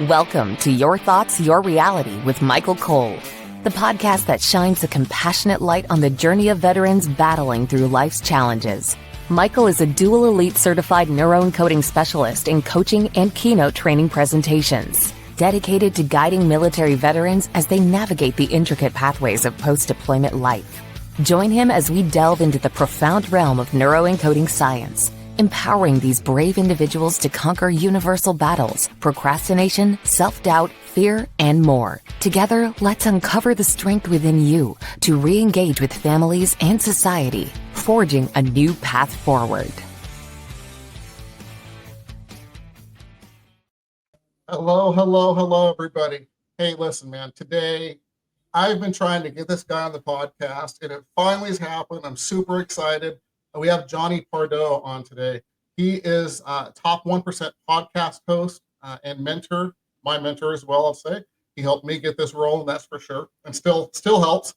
Welcome to Your Thoughts, Your Reality with Michael Cole, the podcast that shines a compassionate light on the journey of veterans battling through life's challenges. Michael is a dual elite certified neuroencoding specialist in coaching and keynote training presentations, dedicated to guiding military veterans as they navigate the intricate pathways of post-deployment life. Join him as we delve into the profound realm of neuroencoding science, empowering these brave individuals to conquer universal battles, procrastination, self-doubt, fear, and more. Together, let's uncover the strength within you to re-engage with families and society, forging a new path forward. Hello, everybody. Hey, listen, man, today I've been trying to get this guy on the podcast, and it finally has happened. I'm super excited. We have Jonny Pardoe on today. He is top 1% podcast host and mentor, my mentor as well, I'll say. He helped me get this rolling, that's for sure, and still helps.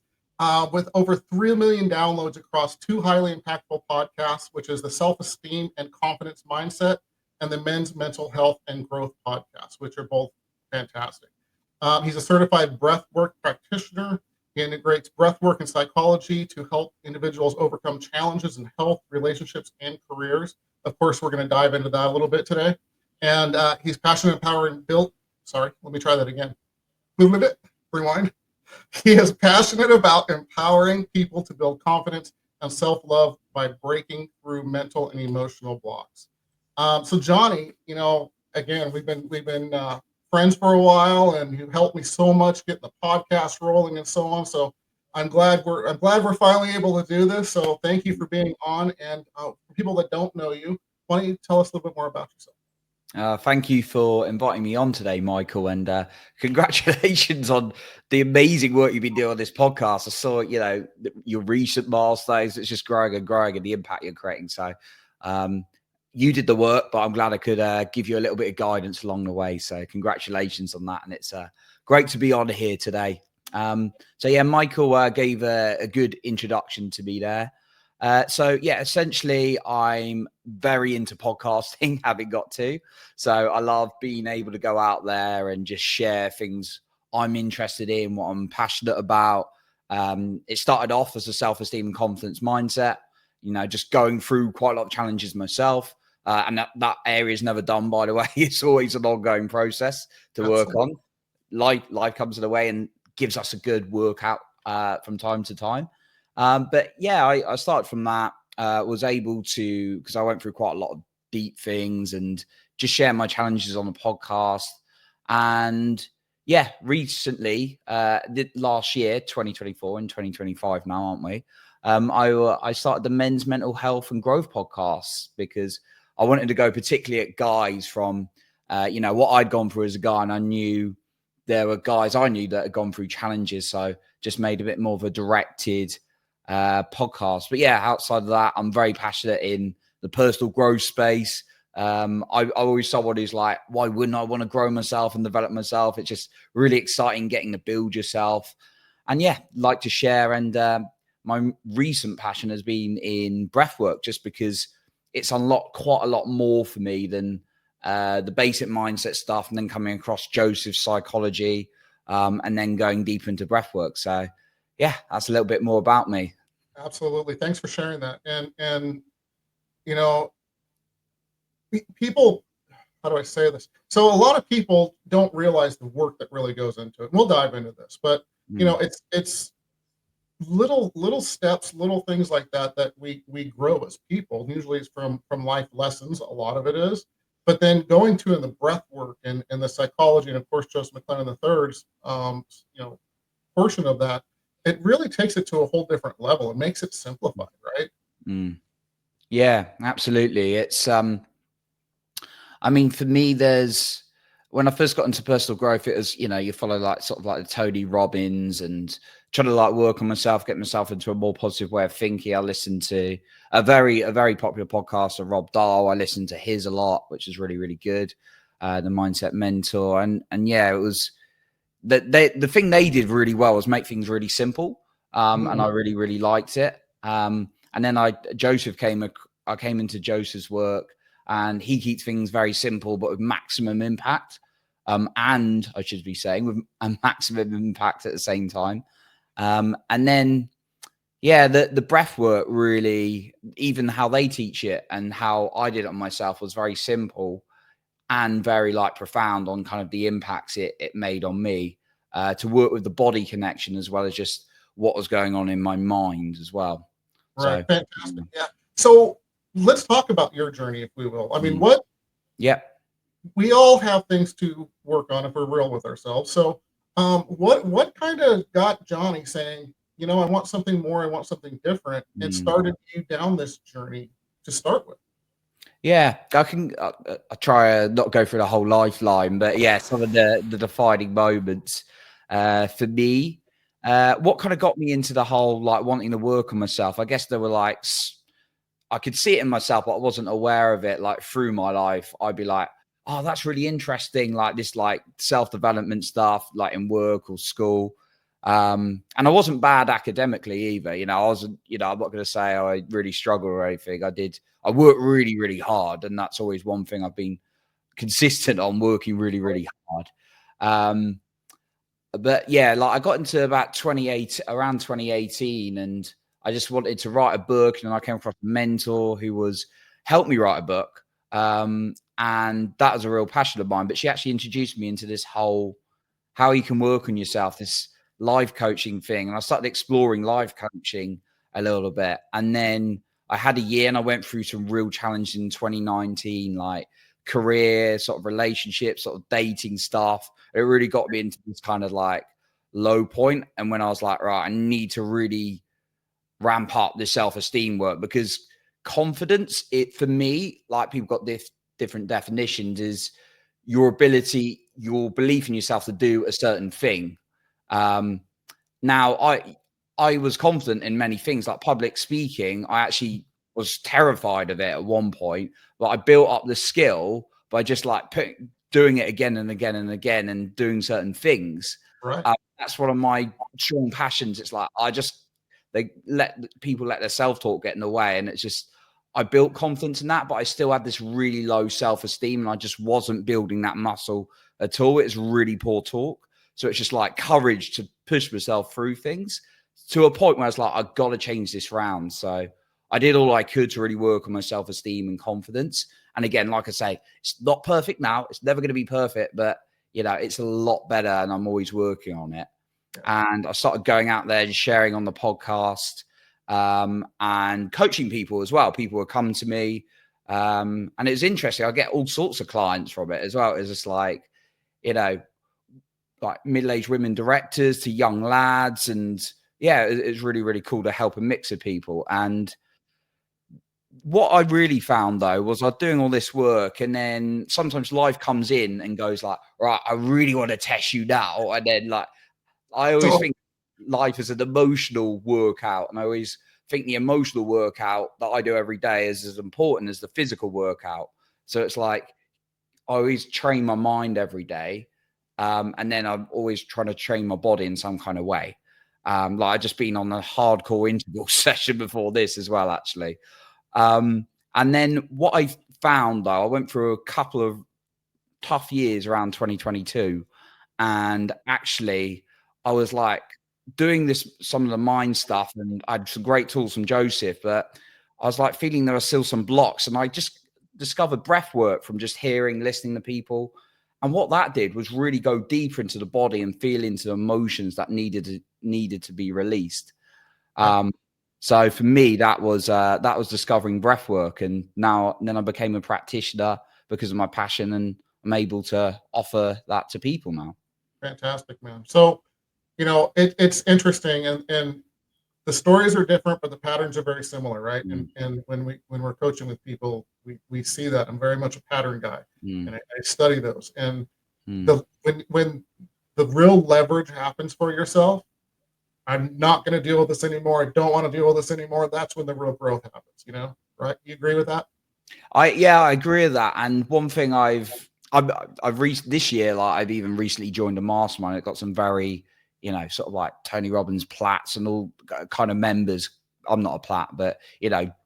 With over 3 million downloads across 2 highly impactful podcasts, which is the Self-Esteem and Confidence Mindset and the Men's Mental Health and Growth podcast, which are both fantastic. He's a certified breathwork practitioner. He integrates breathwork and psychology to help individuals overcome challenges in health, relationships, and careers. Of course, we're going to dive into that a little bit today. And he's passionate, empowering, Rewind. He is passionate about empowering people to build confidence and self-love by breaking through mental and emotional blocks. So Jonny, again, we've been friends for a while, and you helped me so much getting the podcast rolling and so on. So I'm glad we're finally able to do this. So thank you for being on. And for people that don't know you, why don't you tell us a little bit more about yourself? Thank you for inviting me on today, Michael, and congratulations on the amazing work you've been doing on this podcast. I saw, your recent milestones. It's just growing and the impact you're creating. So you did the work, but I'm glad I could give you a little bit of guidance along the way. So congratulations on that. And it's great to be on here today. Michael gave a good introduction to me there. Essentially, I'm very into podcasting, having got to. So I love being able to go out there and just share things I'm interested in, what I'm passionate about. It started off as a self-esteem and confidence mindset, just going through quite a lot of challenges myself. And that area is never done, by the way. It's always an ongoing process to work on. Life comes in the way and gives us a good workout from time to time. I started from that, was able to, because I went through quite a lot of deep things and just share my challenges on the podcast. And recently, last year, 2024 and 2025 now, aren't we? I started the Men's Mental Health and Growth podcast because I wanted to go particularly at guys from, what I'd gone through as a guy, and I knew there were guys I knew that had gone through challenges. So just made a bit more of a directed podcast. But outside of that, I'm very passionate in the personal growth space. I always someone who's like, why wouldn't I want to grow myself and develop myself? It's just really exciting getting to build yourself. And like to share. And my recent passion has been in breathwork, just because it's unlocked quite a lot more for me than the basic mindset stuff, and then coming across Joseph's psychology, and then going deeper into breathwork. So that's a little bit more about me. Absolutely. Thanks for sharing that. And people, how do I say this? So a lot of people don't realize the work that really goes into it. We'll dive into this, but it's little steps, little things like that we grow as people. Usually it's from life lessons. A lot of it is. But then going to in the breath work and the psychology, and of course Joseph McClellan III's portion of that, it really takes it to a whole different level. It makes it simplified, right? Yeah, absolutely. It's for me, when I first got into personal growth, it was, you follow the Tony Robbins and trying to work on myself, get myself into a more positive way of thinking. I listened to a very popular podcaster, Rob Dahl. I listened to his a lot, which is really, really good. The Mindset Mentor. And it was the thing they did really well was make things really simple. And I really, really liked it. And then I came into Joseph's work, and he keeps things very simple, but with maximum impact. and I should be saying with a maximum impact at the same time. And then, yeah, the breath work really, even how they teach it and how I did it on myself was very simple and very like profound on kind of the impacts it made on me, to work with the body connection as well as just what was going on in my mind as well. Right. So, Fantastic. Yeah. So let's talk about your journey, if we will. I mean, yeah. we all have things to work on if we're real with ourselves. So, what kind of got Jonny saying, I want something more, I want something different, and started you down this journey to start with? Yeah, I try to not go through the whole lifeline, but yeah, some of the defining moments for me. What kind of got me into the whole like wanting to work on myself? I guess there were like I could see it in myself, but I wasn't aware of it. Like through my life, I'd be like, "Oh, that's really interesting." Like this, like self-development stuff, like in work or school. And I wasn't bad academically either. I wasn't. I'm not going to say I really struggled or anything. I worked really, really hard, and that's always one thing I've been consistent on, working really, really hard. But yeah, like I got into around 2018, and I just wanted to write a book, and I came across a mentor who helped me write a book. And that was a real passion of mine. But she actually introduced me into this whole how you can work on yourself, this life coaching thing. And I started exploring life coaching a little bit. And then I had a year and I went through some real challenges in 2019, like career, sort of relationship, sort of dating stuff. It really got me into this kind of like low point. And when I was like, right, I need to really ramp up the self-esteem work, because confidence, for me, like people got different definitions, is your ability, your belief in yourself to do a certain thing. Now I was confident in many things, like public speaking. I actually was terrified of it at one point, but I built up the skill by just like doing it again and again and again and doing certain things. Right. That's one of my strong passions. It's like they let people let their self-talk get in the way, and it's just I built confidence in that, but I still had this really low self-esteem, and I just wasn't building that muscle at all. It's really poor talk. So it's just like courage to push myself through things to a point where I was like, I've got to change this round. So I did all I could to really work on my self-esteem and confidence. And again, like I say, it's not perfect now. It's never going to be perfect, but it's a lot better, and I'm always working on it. And I started going out there and sharing on the podcast, and coaching people as well. People would come to me, and it was interesting. I get all sorts of clients from it as well. It's just like, like middle-aged women directors to young lads. And yeah, it's really, really cool to help a mix of people. And what I really found though was I was doing all this work, and then sometimes life comes in and goes like, right, I really want to test you now. And then like, I always think life is an emotional workout, and I always think the emotional workout that I do every day is as important as the physical workout. So it's like I always train my mind every day, and then I'm always trying to train my body in some kind of way. Like I've just been on a hardcore interval session before this as well, actually. And then what I found though, I went through a couple of tough years around 2022, and actually I was like doing some of the mind stuff, and I had some great tools from Joseph, but I was like feeling there were still some blocks, and I just discovered breath work from just hearing, listening to people. And what that did was really go deeper into the body and feel into the emotions that needed to be released. So for me, that was discovering breath work, and then I became a practitioner because of my passion, and I'm able to offer that to people now. Fantastic, man. So, it's interesting, and the stories are different, but the patterns are very similar, right? And when we're coaching with people, we see that. I'm very much a pattern guy, and I study those. And when the real leverage happens for yourself, I'm not going to deal with this anymore. I don't want to deal with this anymore. That's when the real growth happens. Right? You agree with that? I agree with that. And one thing I've reached this year, like I've even recently joined a mastermind. It got some very, sort of like Tony Robbins plats and all kind of members I'm not a plat, but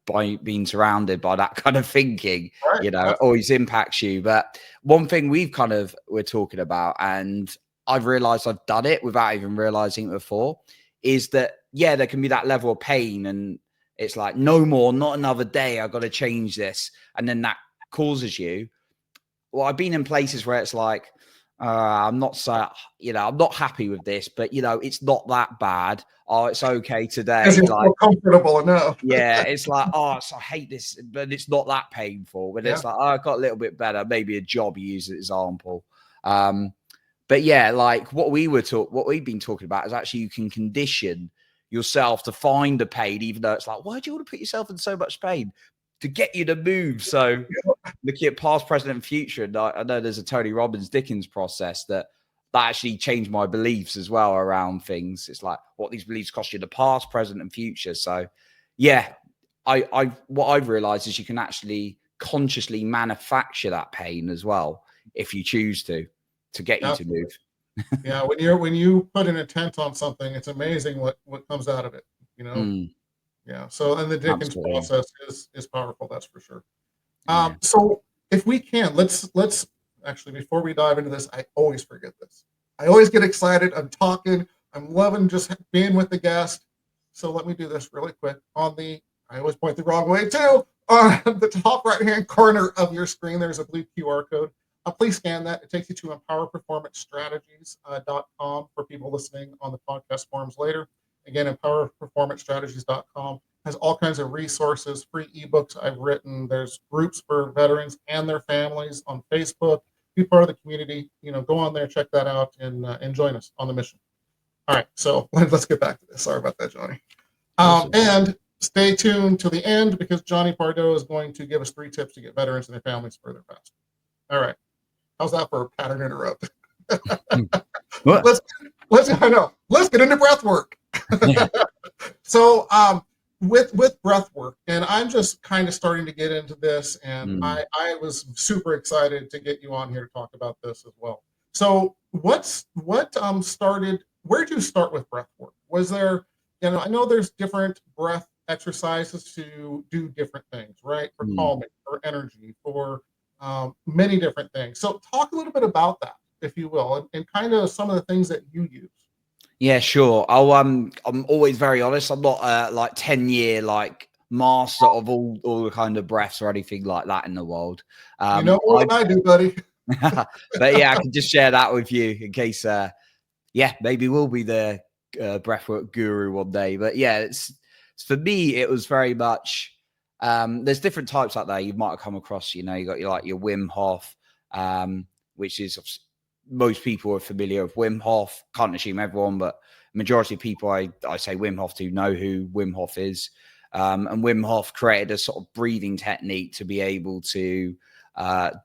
by being surrounded by that kind of thinking, Right. it always impacts you. But one thing we're talking about, and I've realized I've done it without even realizing it before, is that, there can be that level of pain, and it's like, no more, not another day. I've got to change this. And then that causes you. Well, I've been in places where it's like, I'm not I'm not happy with this, but it's not that bad. Oh, it's okay today. Because you're so comfortable enough. Yeah, it's like, I hate this, but it's not that painful. But it's like, I got a little bit better. Maybe a job, you use as an example. But yeah, like what we've been talking about is actually you can condition yourself to find the pain, even though it's like, why do you want to put yourself in so much pain? To get you to move. So looking at past, present, and future, and I know there's a Tony Robbins Dickens process that actually changed my beliefs as well around things. It's like what these beliefs cost you in the past, present, and future. So yeah, what I've realized is you can actually consciously manufacture that pain as well if you choose to get you to move. Yeah, when you put an intent on something, it's amazing what comes out of it. Yeah. So, and the Dickens process is powerful. That's for sure. So if we can, let's actually, before we dive into this, I always forget this. I always get excited. I'm talking. I'm loving just being with the guest. So let me do this really quick. I always point the wrong way too. On the top right-hand corner of your screen, there's a blue QR code. Please scan that. It takes you to empowerperformancestrategies.com for people listening on the podcast forums later. Again, empowerperformancestrategies.com has all kinds of resources, free ebooks I've written. There's groups for veterans and their families on Facebook. Be part of the community. Go on there, check that out, and join us on the mission. All right, so let's get back to this. Sorry about that, Johnny. Awesome. And stay tuned to the end because Jonny Pardoe is going to give us 3 tips to get veterans and their families further faster. All right. How's that for a pattern interrupt? Let's get into breath work. So with breath work, and I'm just kind of starting to get into this, and I was super excited to get you on here to talk about this as well. So where'd you start with breath work? Was there, I know there's different breath exercises to do different things, right? For calming, for energy, for many different things. So talk a little bit about that, if you will, and kind of some of the things that you use. Yeah, sure. I'm always very honest. I'm not like 10-year master of all the kind of breaths or anything like that in the world. More than I do, buddy. But yeah, I can just share that with you in case. Maybe we'll be the breathwork guru one day. But yeah, it's for me. It was very much. There's different types out there you might have come across. You got your Wim Hof, which is most people are familiar with Wim Hof. Can't assume everyone, but majority of people I say Wim Hof to know who Wim Hof is. And Wim Hof created a sort of breathing technique to be able to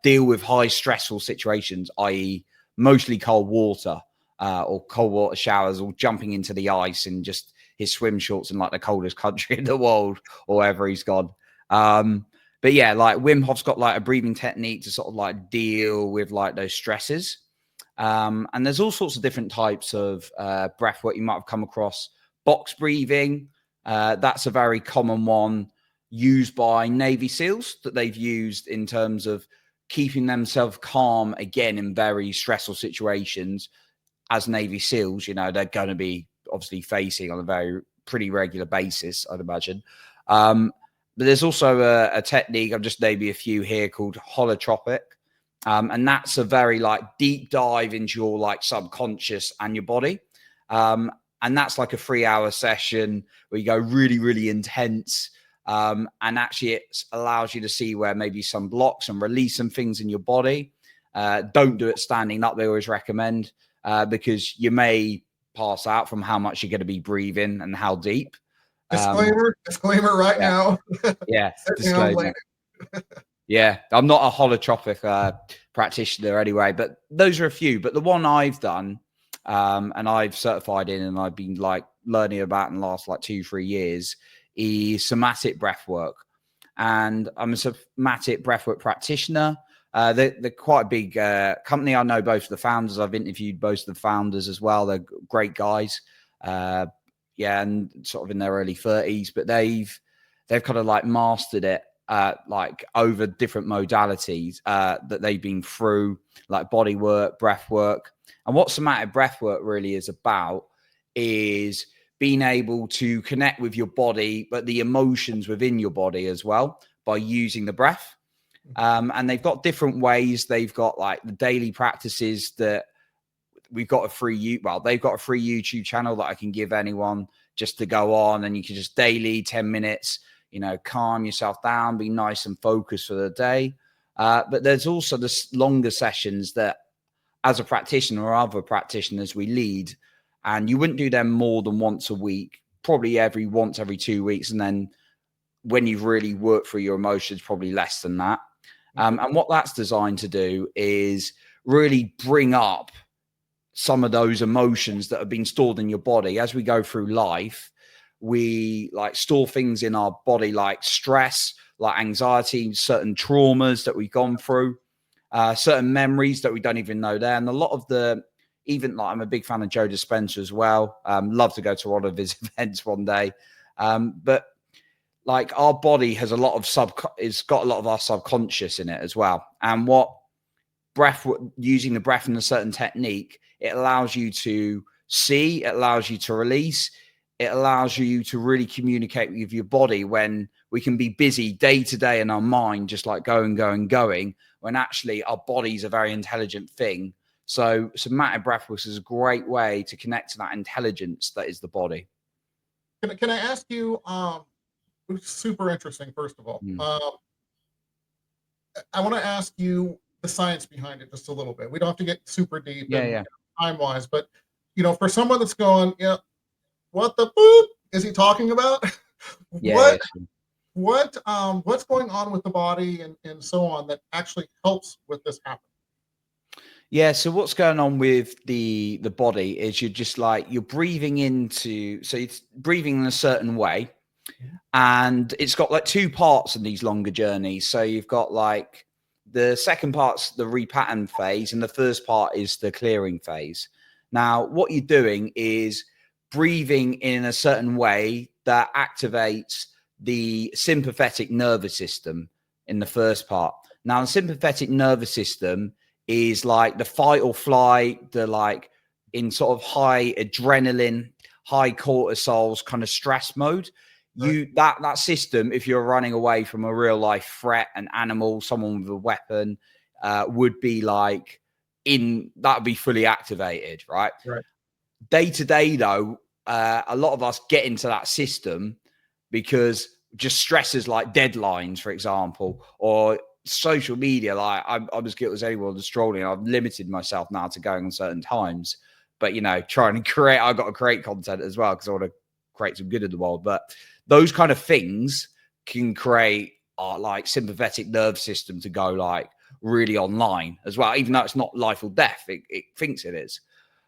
deal with high stressful situations, i.e. mostly cold water or cold water showers or jumping into the ice and just his swim shorts in the coldest country in the world or wherever he's gone. But yeah, Wim Hof's got a breathing technique to sort of deal with those stresses. And there's all sorts of different types of breath work you might have come across. Box breathing, that's a very common one used by Navy SEALs that they've used in terms of keeping themselves calm again in very stressful situations. As Navy SEALs, they're going to be obviously facing on a pretty regular basis, I'd imagine. But there's also a technique, I've just named a few here, called holotropic. And that's a very deep dive into your subconscious and your body. And that's a 3-hour session where you go really, really intense. And actually it allows you to see where maybe some blocks and release some things in your body. Don't do it standing up, they always recommend, because you may pass out from how much you're going to be breathing and how deep. Disclaimer right now. Yeah, disclaimer. Yeah, I'm not a holotropic practitioner anyway, but those are a few. But the one I've done and I've certified in and I've been learning about in the last 2-3 years is somatic breathwork. And I'm a somatic breathwork practitioner. They're quite a big company. I know both of the founders. I've interviewed both of the founders as well. They're great guys. and sort of in their early 30s, but they've kind of like mastered it, like over different modalities that they've been through, like body work, breath work. And what somatic breath work really is about is being able to connect with your body, but the emotions within your body as well, by using the breath. And they've got different ways. They've got like the daily practices that they've got a free YouTube channel that I can give anyone just to go on, and you can just daily 10 minutes, calm yourself down, be nice and focused for the day. But there's also the longer sessions that as a practitioner or other practitioners we lead, and you wouldn't do them more than once a week, probably once every 2 weeks. And then when you've really worked through your emotions, probably less than that. And what that's designed to do is really bring up some of those emotions that have been stored in your body. As we go through life, we like store things in our body, like stress, like anxiety, certain traumas that we've gone through, certain memories that we don't even know there. And a lot of even like, I'm a big fan of Joe Dispenza as well. Love to go to one of his events one day. But like our body has it's got a lot of our subconscious in it as well. And using the breath in a certain technique, it allows you to see, it allows you to release, it allows you to really communicate with your body when we can be busy day to day in our mind, just like going, when actually our body's a very intelligent thing. So somatic breathwork is a great way to connect to that intelligence that is the body. Can I ask you, super interesting, first of all. I want to ask you the science behind it just a little bit. We don't have to get super deep time-wise, but, for someone that's going, what the boop is he talking about? What's going on with the body and so on that actually helps with this happen? Yeah, so what's going on with the body is you're breathing it's breathing in a certain way, and it's got like two parts in these longer journeys. So you've got like the second part's the repattern phase, and the first part is the clearing phase. Now, what you're doing is breathing in a certain way that activates the sympathetic nervous system in the first part. Now, the sympathetic nervous system is like the fight or flight, the like in sort of high adrenaline, high cortisol's kind of stress mode. That system, if you're running away from a real life threat, an animal, someone with a weapon, would be like that would be fully activated, right? Day to day though, a lot of us get into that system because just stresses like deadlines, for example, or social media. Like I'm as guilty as anyone that's strolling. I've limited myself now to going on certain times, but I've got to create content as well because I want to create some good in the world. But those kind of things can create our like sympathetic nerve system to go like really online as well, even though it's not life or death. It thinks it is.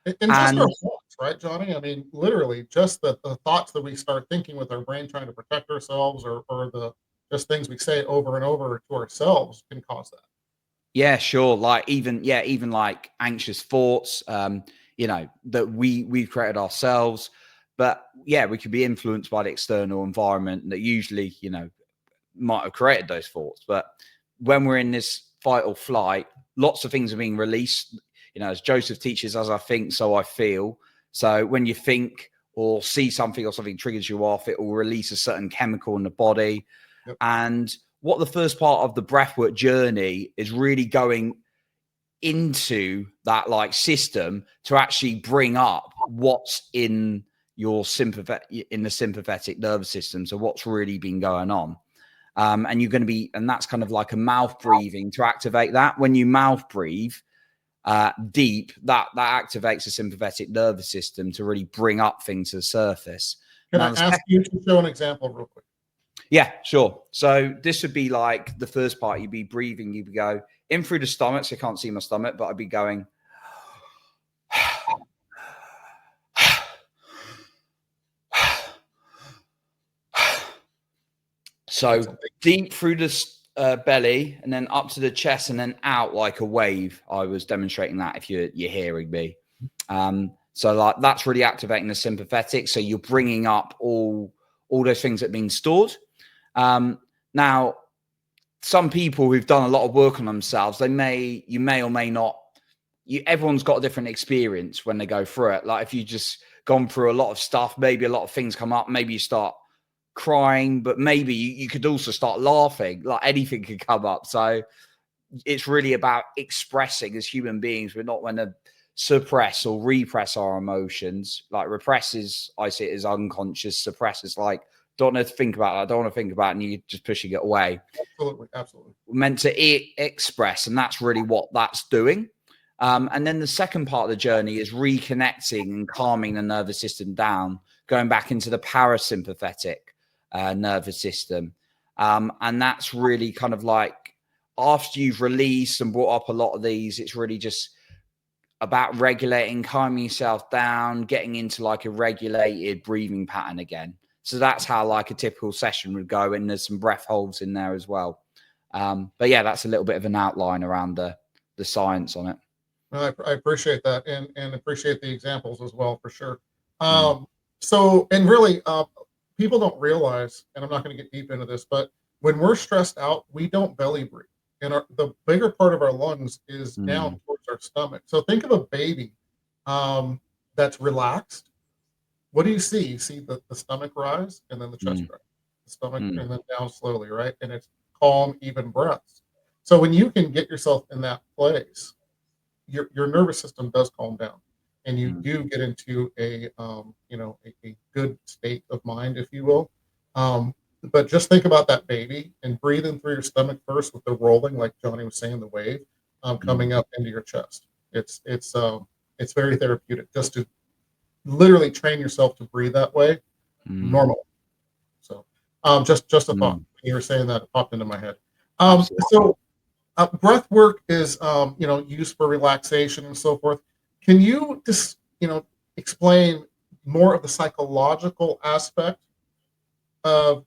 And just our thoughts, right, Johnny? I mean, literally just the thoughts that we start thinking with our brain trying to protect ourselves, or the just things we say over and over to ourselves can cause that. Yeah, sure. Like even like anxious thoughts, that we've created ourselves. But yeah, we could be influenced by the external environment that usually, might have created those thoughts. But when we're in this fight or flight, lots of things are being released. As Joseph teaches, as I think, so I feel. So when you think or see something or something triggers you off, it will release a certain chemical in the body. Yep. And what the first part of the breathwork journey is really going into that like system to actually bring up what's in your the sympathetic nervous system. So what's really been going on. And you're going to and that's kind of like a mouth breathing to activate that. When you mouth breathe deep, that activates the sympathetic nervous system to really bring up things to the surface. Can I ask you to show an example real quick? Yeah, sure. So this would be like the first part. You'd be breathing. You'd go in through the stomach. So you can't see my stomach, but I'd be going. So deep through the belly, and then up to the chest, and then out like a wave. I was demonstrating that if you're hearing me. So like that's really activating the sympathetic. So you're bringing up all those things that have been stored. Now, some people who've done a lot of work on themselves, you may or may not. Everyone's got a different experience when they go through it. Like if you just gone through a lot of stuff, maybe a lot of things come up. Maybe you start crying, but maybe you could also start laughing. Like anything could come up. So it's really about expressing as human beings. We're not going to suppress or repress our emotions. Like repress is, I see it as unconscious. Suppress is like, don't want to think about it. I don't want to think about it, and you're just pushing it away. Absolutely. We're meant to express, and that's really what that's doing. And then the second part of the journey is reconnecting and calming the nervous system down, going back into the parasympathetic nervous system. And that's really kind of like after you've released and brought up a lot of these, it's really just about regulating, calming yourself down, getting into like a regulated breathing pattern again. So that's how like a typical session would go. And there's some breath holds in there as well. But yeah, that's a little bit of an outline around the science on it. Well, I appreciate that, and appreciate the examples as well, for sure. So, and really, people don't realize, and I'm not going to get deep into this, but when we're stressed out, we don't belly breathe. And the bigger part of our lungs is down towards our stomach. So think of a baby that's relaxed. What do you see? You see the stomach rise and then the chest rise, the stomach and then down slowly, right? And it's calm, even breaths. So when you can get yourself in that place, your nervous system does calm down, and you do get into a good state of mind, if you will. But just think about that baby and breathe in through your stomach first with the rolling, like Jonny was saying, the wave coming up into your chest. It's very therapeutic just to literally train yourself to breathe that way normally. So just a thought. When you were saying that, it popped into my head. So breath work is used for relaxation and so forth. Can you just explain more of the psychological aspect of,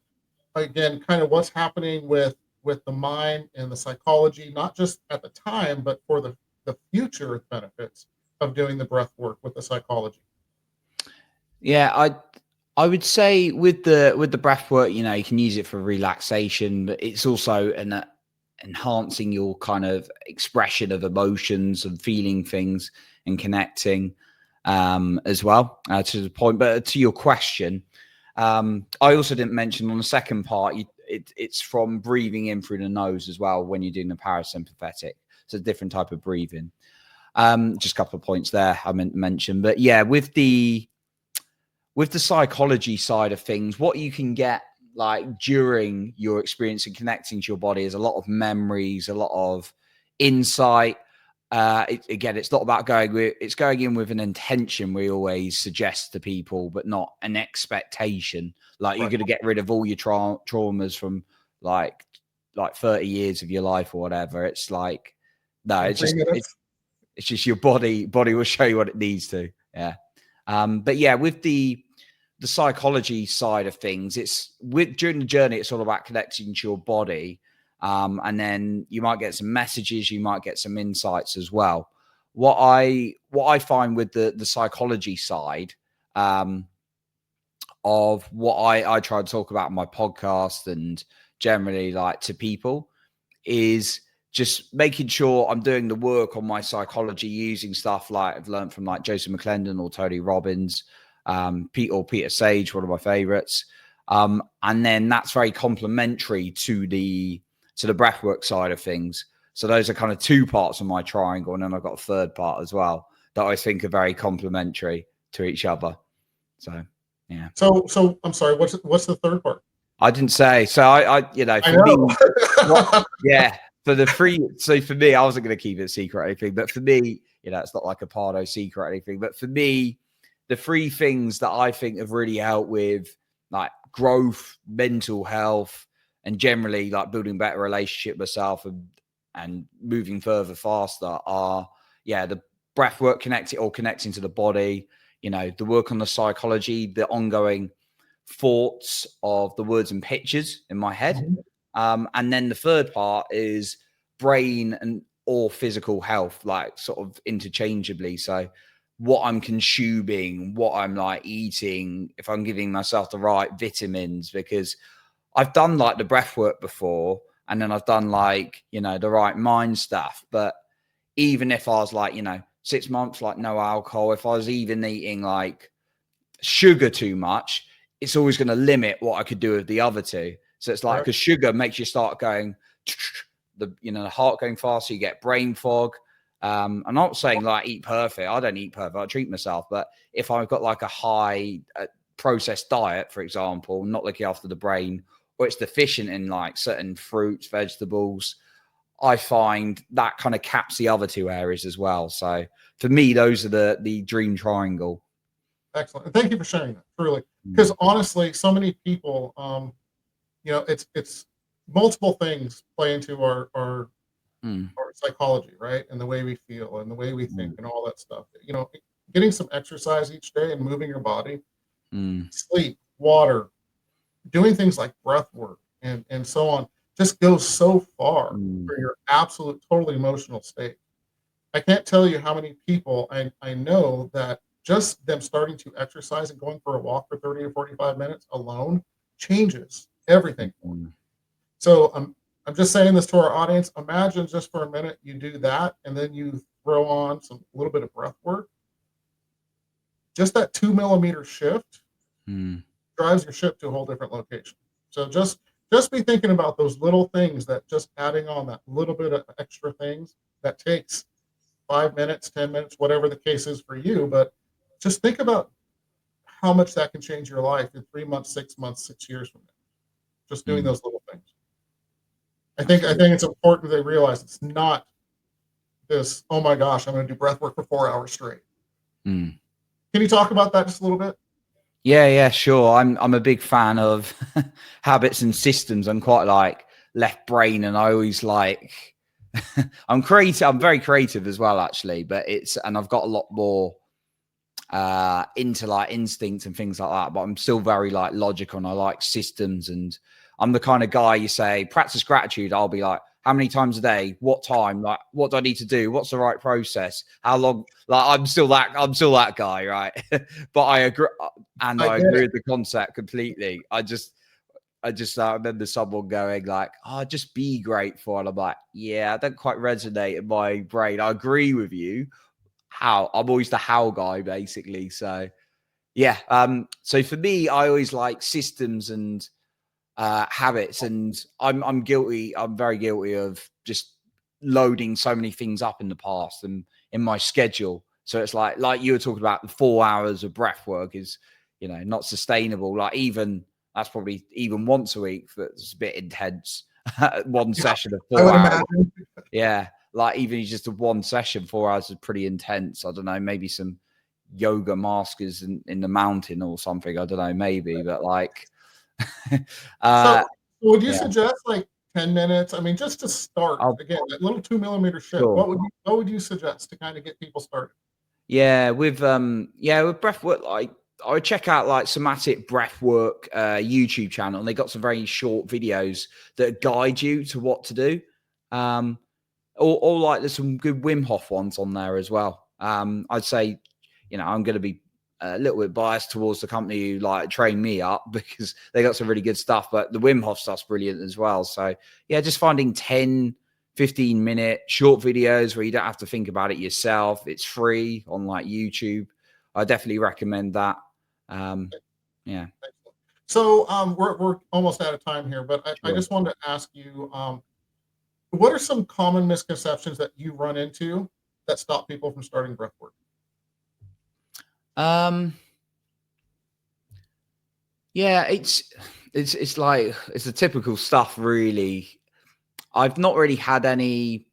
again, kind of what's happening with the mind and the psychology, not just at the time, but for the future benefits of doing the breath work with the psychology? Yeah, I would say with the breath work, you can use it for relaxation, but it's also enhancing your kind of expression of emotions and feeling things and connecting as well to the point. But to your question, I also didn't mention on the second part, it's from breathing in through the nose as well when you're doing the parasympathetic. It's a different type of breathing. Just a couple of points there I meant to mention. But yeah, with the psychology side of things, what you can get like during your experience and connecting to your body is a lot of memories, a lot of insight. It's not about it's going in with an intention, we always suggest to people, but not an expectation. Like you're going to get rid of all your traumas from like 30 years of your life or whatever. It's like, no, it's just your body will show you what it needs to. Yeah. But yeah, with the psychology side of things, during the journey, it's all about connecting to your body. And then you might get some messages, you might get some insights as well. What I find with the psychology side of what I try to talk about in my podcast and generally like to people is just making sure I'm doing the work on my psychology using stuff like I've learned from like Joseph McClendon or Tony Robbins, Peter Sage, one of my favorites. And then that's very complementary to the breathwork side of things. So those are kind of two parts of my triangle. And then I've got a third part as well that I think are very complementary to each other. So, yeah. So I'm sorry, what's the third part? I didn't say. So for me, yeah, for the free. So for me, I wasn't going to keep it a secret or anything, but for me, it's not like a Pardoe secret or anything, but for me, the three things that I think have really helped with like growth, mental health, and generally like building a better relationship with myself and moving further faster are, the breath work connecting to the body, the work on the psychology, the ongoing thoughts of the words and pictures in my head. And then the third part is brain or physical health, like sort of interchangeably. So what I'm consuming, what I'm like eating, if I'm giving myself the right vitamins, because I've done like the breath work before, and then I've done like, you know, the right mind stuff. But even if I was like, you know, 6 months, like no alcohol, if I was even eating like sugar too much, it's always going to limit what I could do with the other two. So it's like, because sugar makes you start going, the heart going faster, you get brain fog. I'm not saying like eat perfect. I don't eat perfect. I treat myself. But if I've got like a high processed diet, for example, not looking after the brain, or it's deficient in like certain fruits, vegetables, I find that kind of caps the other two areas as well. So for me, those are the dream triangle. Excellent. And thank you for sharing that, truly. Because honestly, so many people, you know, it's multiple things play into our psychology, right? And the way we feel and the way we think and all that stuff. You know, getting some exercise each day and moving your body, sleep, water, doing things like breath work and so on just goes so far for your absolute total emotional state. I can't tell you how many people I know that just them starting to exercise and going for a walk for 30 or 45 minutes alone changes everything for them. So I'm just saying this to our audience. Imagine just for a minute you do that, and then you throw on a little bit of breath work. Just that 2 millimeter shift drives your ship to a whole different location. So just be thinking about those little things, that just adding on that little bit of extra things that takes 5 minutes, 10 minutes, whatever the case is for you. But just think about how much that can change your life in 3 months, 6 months, 6 years from now. Just doing those little things. I think it's important they realize it's not this, oh my gosh, I'm going to do breath work for 4 hours straight. Can you talk about that just a little bit? Yeah, sure. I'm a big fan of habits and systems. I'm quite like left brain, and I always like I'm creative. I'm very creative as well, actually. But and I've got a lot more into like instinct and things like that. But I'm still very like logical, and I like systems. And I'm the kind of guy you say practice gratitude. I'll be like, how many times a day? What time? Like, what do I need to do? What's the right process? How long? Like, I'm still that guy, right? But I agree, and I agree with the concept completely. I just remember someone going like, "Oh, just be grateful," and I'm like, "Yeah, I don't quite resonate in my brain. I agree with you. How? I'm always the how guy, basically. So, yeah. So for me, I always like systems and habits, and I'm guilty. I'm very guilty of just loading so many things up in the past and in my schedule. So it's like you were talking about, the 4 hours of breath work is, you know, not sustainable. Like that's probably even once a week. That's a bit intense. One session of 4 hours. Imagine. Yeah. Like even just a one session, 4 hours is pretty intense. I don't know, maybe some yoga masters in the mountain or something. I don't know, maybe, but like, so would you suggest like 10 minutes? I mean, just to start again, that little 2 millimeter shift. Sure. What would you suggest to kind of get people started? Yeah, with breath work, like I would check out like somatic breathwork YouTube channel, and they got some very short videos that guide you to what to do. Or like there's some good Wim Hof ones on there as well. I'd say, you know, I'm going to be a little bit biased towards the company who like train me up, because they got some really good stuff, but the Wim Hof stuff's brilliant as well. So yeah, just finding 10-15 minute short videos where you don't have to think about it yourself. It's free on like YouTube. I definitely recommend that. Yeah. So we're almost out of time here, but I just wanted to ask you, what are some common misconceptions that you run into that stop people from starting breath work? Yeah, it's like, it's the typical stuff, really. I've not really had any,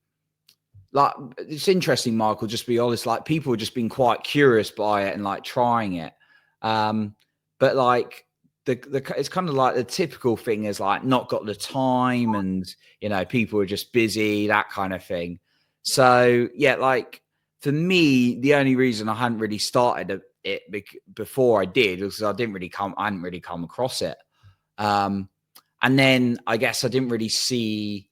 like, it's interesting, Michael, just to be honest, like people have just been quite curious by it and like trying it. But like it's kind of like the typical thing is like not got the time, and, you know, people are just busy, that kind of thing. So yeah, like for me, the only reason I hadn't really started it before I did was because I hadn't really come across it. And then I guess I didn't really see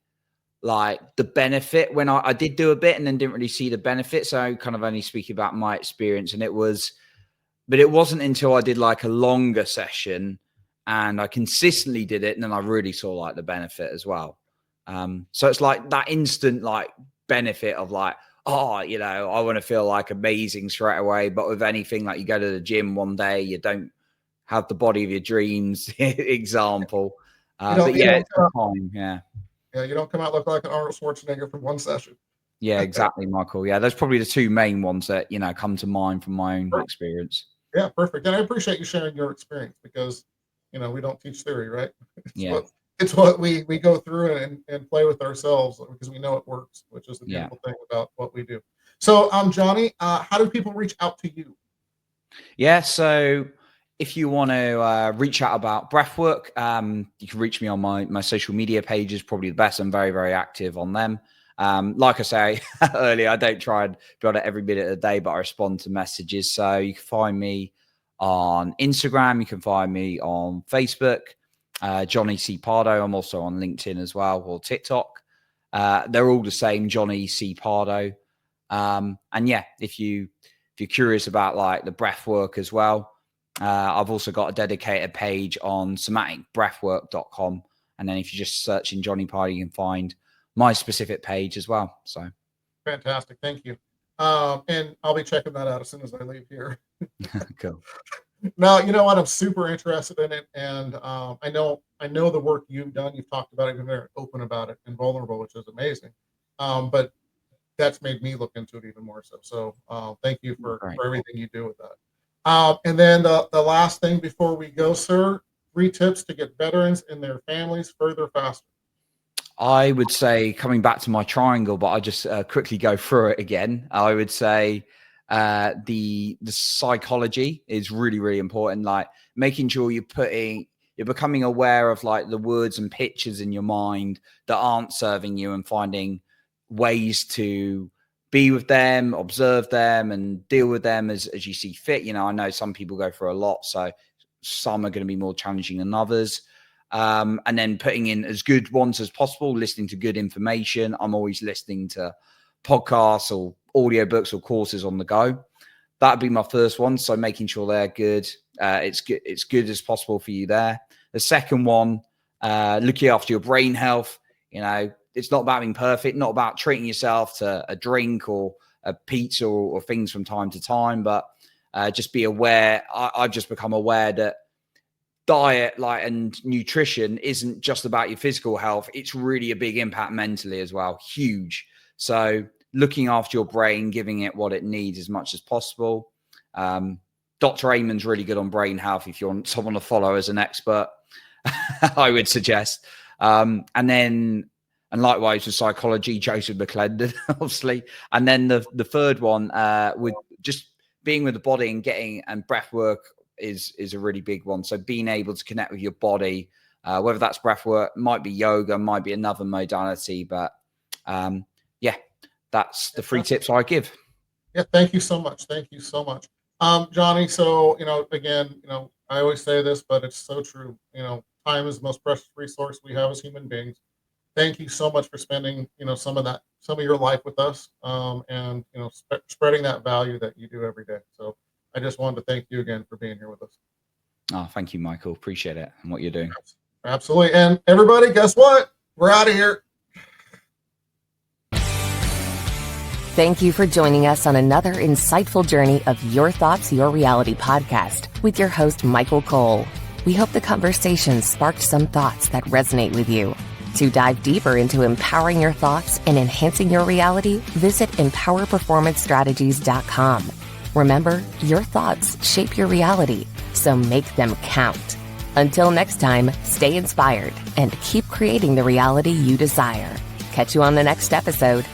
like the benefit when I did do a bit and then didn't really see the benefit. So kind of only speaking about my experience, and it wasn't until I did like a longer session and I consistently did it, and then I really saw like the benefit as well. So it's like that instant like benefit of like, oh, you know, I want to feel like amazing straight away. But with anything, like you go to the gym one day, you don't have the body of your dreams, example. But yeah, it's time. Yeah. Yeah, you don't come out look like an Arnold Schwarzenegger from one session. Yeah, exactly, Michael. Yeah, those probably the two main ones that, you know, come to mind from my own experience. Yeah, perfect. And I appreciate you sharing your experience because, you know, we don't teach theory, right? It's what we go through and play with ourselves because we know it works, which is the beautiful thing about what we do. So, Jonny, how do people reach out to you? Yeah, so if you want to reach out about breathwork, you can reach me on my social media pages, probably the best. I'm very, very active on them. Like I say earlier, I don't try and be on it every minute of the day, but I respond to messages. So you can find me on Instagram. You can find me on Facebook, Jonny C. Pardoe. I'm also on LinkedIn as well, or TikTok. They're all the same, Jonny C. Pardoe. And yeah, if you're curious about like the breath work as well, I've also got a dedicated page on somaticbreathwork.com. And then if you just search in Jonny Pardoe, you can find my specific page as well. So fantastic. Thank you. And I'll be checking that out as soon as I leave here. Cool. Now, you know what? I'm super interested in it. And I know the work you've done. You've talked about it. You're very open about it and vulnerable, which is amazing. But that's made me look into it even more so. So thank you for everything you do with that. And then the last thing before we go, sir, 3 tips to get veterans and their families further faster. I would say, coming back to my triangle, but I just quickly go through it again. I would say the psychology is really, really important. Like making sure you're becoming aware of like the words and pictures in your mind that aren't serving you, and finding ways to be with them, observe them, and deal with them as you see fit. You know, I know some people go through a lot, so some are going to be more challenging than others. And then putting in as good ones as possible, listening to good information. I'm always listening to podcasts or audiobooks or courses on the go. That'd be my first one. So making sure they're good. It's good as possible for you there. The second one, looking after your brain health. You know, it's not about being perfect, not about treating yourself to a drink or a pizza or things from time to time, but just be aware. I've just become aware that diet and nutrition isn't just about your physical health. It's really a big impact mentally as well. Huge. So looking after your brain, giving it what it needs as much as possible. Dr. Amon's really good on brain health. If you want someone to follow as an expert, I would suggest. And likewise with psychology, Joseph McClendon, obviously. And then the third one, with just being with the body and breath work, is a really big one. So being able to connect with your body, whether that's breath work, might be yoga, might be another modality, but that's the 3 tips I give. Yeah, thank you so much. Thank you so much, Jonny. So again, I always say this, but it's so true. Time is the most precious resource we have as human beings. Thank you so much for spending some of your life with us, and spreading that value that you do every day. So I just wanted to thank you again for being here with us. Oh, thank you, Michael. Appreciate it and what you're doing. Absolutely. And everybody, guess what? We're out of here. Thank you for joining us on another insightful journey of Your Thoughts, Your Reality podcast with your host, Michael Cole. We hope the conversation sparked some thoughts that resonate with you. To dive deeper into empowering your thoughts and enhancing your reality, visit empowerperformancestrategies.com. Remember, your thoughts shape your reality, so make them count. Until next time, stay inspired and keep creating the reality you desire. Catch you on the next episode.